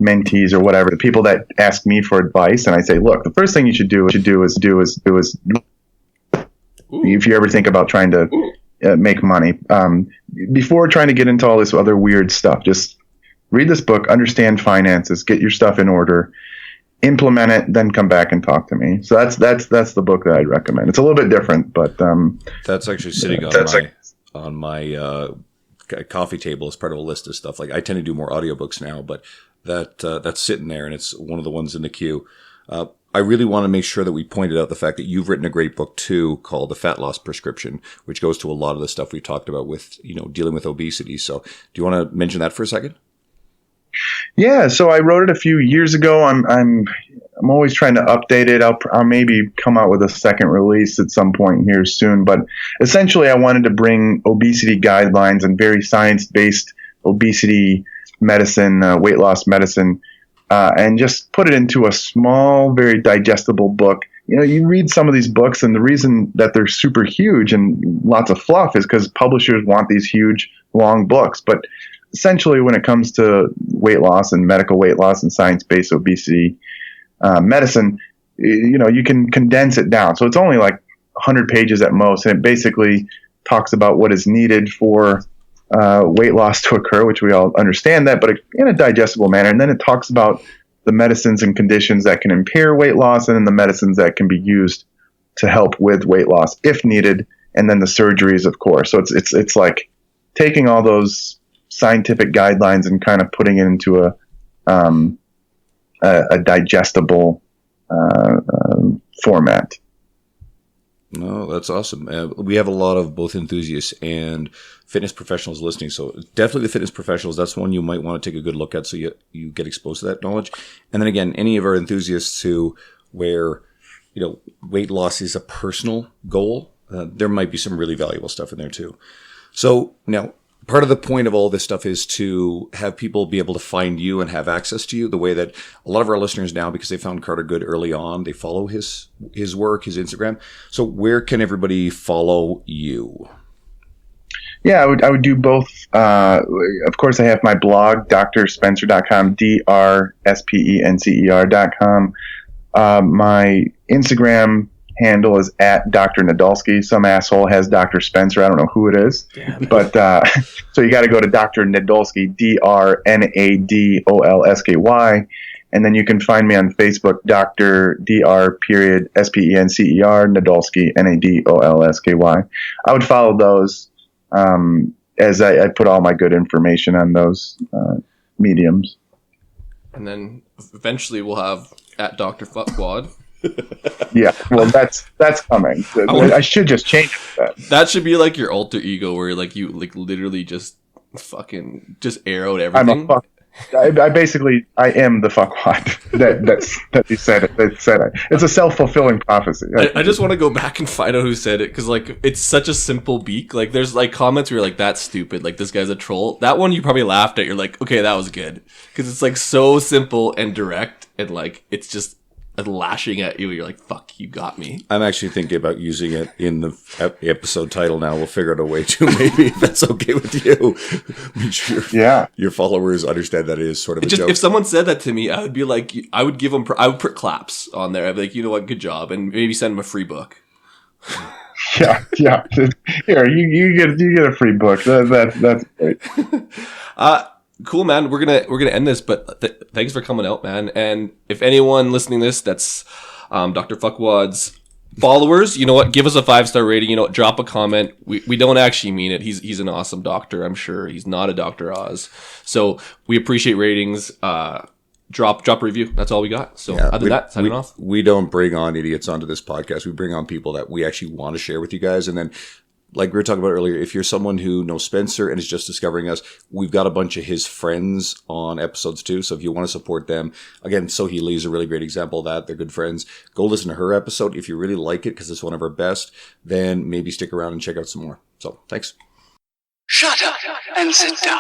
mentees or whatever, the people that ask me for advice, and I say, look, the first thing you should do is if you ever think about trying to make money, before trying to get into all this other weird stuff, just read this book, understand finances, get your stuff in order, implement it, then come back and talk to me. So that's the book that I'd recommend. It's a little bit different, but that's actually sitting on my coffee table as part of a list of stuff. Like I tend to do more audiobooks now, but that's sitting there, and it's one of the ones in the queue. I really want to make sure that we pointed out the fact that you've written a great book too called The Fat Loss Prescription, which goes to a lot of the stuff we've talked about with, dealing with obesity. So do you want to mention that for a second? Yeah, so I wrote it a few years ago. I'm always trying to update it. I'll maybe come out with a second release at some point here soon. But essentially, I wanted to bring obesity guidelines and very science-based obesity medicine, weight loss medicine, and just put it into a small, very digestible book. You read some of these books, and the reason that they're super huge and lots of fluff is because publishers want these huge, long books. But essentially, when it comes to weight loss and medical weight loss and science-based obesity medicine, you can condense it down. So it's only like 100 pages at most, and it basically talks about what is needed for weight loss to occur, which we all understand that, but in a digestible manner. And then it talks about the medicines and conditions that can impair weight loss, and then the medicines that can be used to help with weight loss if needed, and then the surgeries, of course. So it's like taking all those scientific guidelines and kind of putting it into a digestible format. No, that's awesome. We have a lot of both enthusiasts and fitness professionals listening. So definitely the fitness professionals, that's one you might want to take a good look at so you get exposed to that knowledge. And then again, any of our enthusiasts where weight loss is a personal goal, there might be some really valuable stuff in there too. So now, part of the point of all this stuff is to have people be able to find you and have access to you the way that a lot of our listeners now, because they found Carter Good early on, they follow his work, his Instagram. So where can everybody follow you? Yeah, I would do both. Of course, I have my blog, drspencer.com, DRSPENCER.com. My Instagram handle is at Dr. Nadolsky. Some asshole has Dr. Spencer. I don't know who it is. But so you got to go to Dr. Nadolsky, DRNADOLSKY. And then you can find me on Facebook, Dr. SPENCER, Nadolsky, NADOLSKY. I would follow those as I put all my good information on those mediums. And then eventually we'll have at Dr. Fuckwad. Yeah, well, that's coming. I should just change it to that. That should be like your alter ego, where like you like literally just fucking just arrowed everything. I am the fuckwad. That you said it. That said it. It's a self-fulfilling prophecy. I just want to go back and find out who said it, because like it's such a simple beak. Like there's like comments where you're like, that's stupid, like this guy's a troll. That one you probably laughed at. You're like, okay, that was good, because it's like so simple and direct, and like it's just lashing at you. You're like, fuck, you got me. I'm actually thinking about using it in the episode title now. We'll figure out a way to, maybe, if that's okay with you. Make sure your followers understand that it is sort of a joke. If someone said that to me, I would be like, I would put claps on there. I'd be like, you know what, good job, and maybe send them a free book. Yeah. Here, you get a free book. That's great. Cool, man. We're gonna end this, but thanks for coming out, man. And if anyone listening to this that's Dr. Fuckwad's followers, you know what? Give us a 5-star rating. You know, drop a comment. We don't actually mean it. He's an awesome doctor. I'm sure he's not a Dr. Oz. So we appreciate ratings. Drop a review. That's all we got. So other than that, signing off. We don't bring on idiots onto this podcast. We bring on people that we actually want to share with you guys, and then, like we were talking about earlier, if you're someone who knows Spencer and is just discovering us, we've got a bunch of his friends on episodes too. So if you want to support them, again, Sohee Lee is a really great example of that. They're good friends. Go listen to her episode. If you really like it, because it's one of her best, then maybe stick around and check out some more. So thanks. Shut up and sit down.